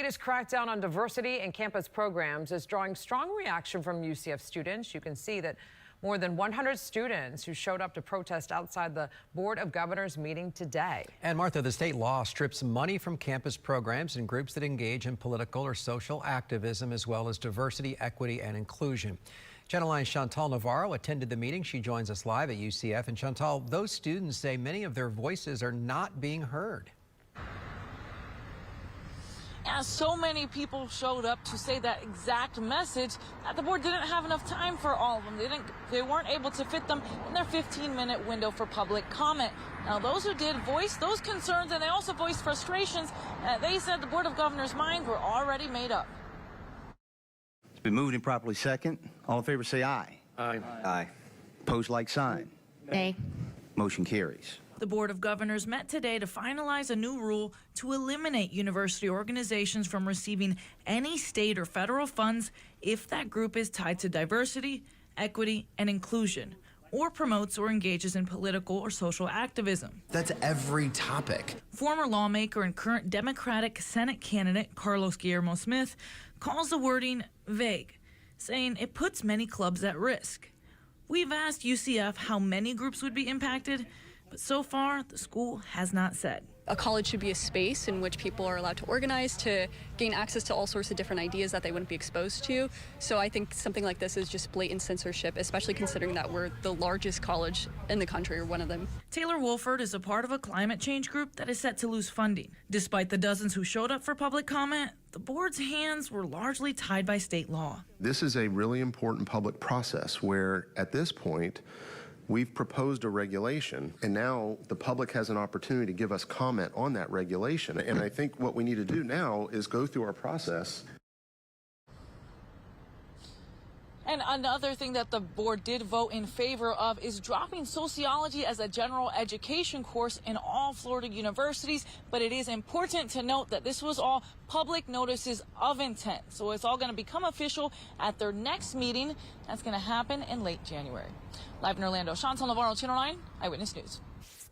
Latest crackdown on diversity and campus programs is drawing strong reaction from UCF students. You can see that more than 100 students who showed up to protest outside the Board of Governors meeting today. And Martha, the state law strips money from campus programs and groups that engage in political or social activism, as well as diversity, equity, and inclusion. Channel 9's Chantal Navarro attended the meeting. She joins us live at UCF. And Chantal, those students say many of their voices are not being heard. Yeah, so many people showed up to say that exact message that the board didn't have enough time for all of them. They weren't able to fit them in their 15-minute window for public comment. Now, those who did voice those concerns, and they also voiced frustrations, they said the Board of Governors' minds were already made up. It's been moved and properly second. All in favor say aye. Aye. Aye. Opposed, like sign. Nay. Motion carries. The Board of Governors met today to finalize a new rule to eliminate university organizations from receiving any state or federal funds if that group is tied to diversity, equity, and inclusion, or promotes or engages in political or social activism. That's every topic. Former lawmaker and current Democratic Senate candidate Carlos Guillermo Smith calls the wording vague, saying it puts many clubs at risk. We've asked UCF how many groups would be impacted, but so far, the school has not said. A college should be a space in which people are allowed to organize, to gain access to all sorts of different ideas that they wouldn't be exposed to. So I think something like this is just blatant censorship, especially considering that we're the largest college in the country, or one of them. Taylor Wolford is a part of a climate change group that is set to lose funding. Despite the dozens who showed up for public comment, the board's hands were largely tied by state law. This is a really important public process where, at this point, we've proposed a regulation, and now the public has an opportunity to give us comment on that regulation. And I think what we need to do now is go through our process. And another thing that the board did vote in favor of is dropping sociology as a general education course in all Florida universities. But it is important to note that this was all public notices of intent. So it's all going to become official at their next meeting. That's going to happen in late January. Live in Orlando, Chantal Navarro, Channel 9 Eyewitness News.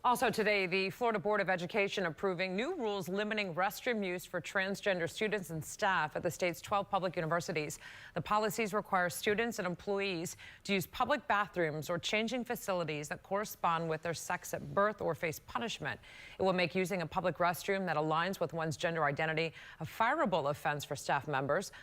Also today, the Florida Board of Education approving new rules limiting restroom use for transgender students and staff at the state's 12 public universities. The policies require students and employees to use public bathrooms or changing facilities that correspond with their sex at birth or face punishment. It will make using a public restroom that aligns with one's gender identity a fireable offense for staff members.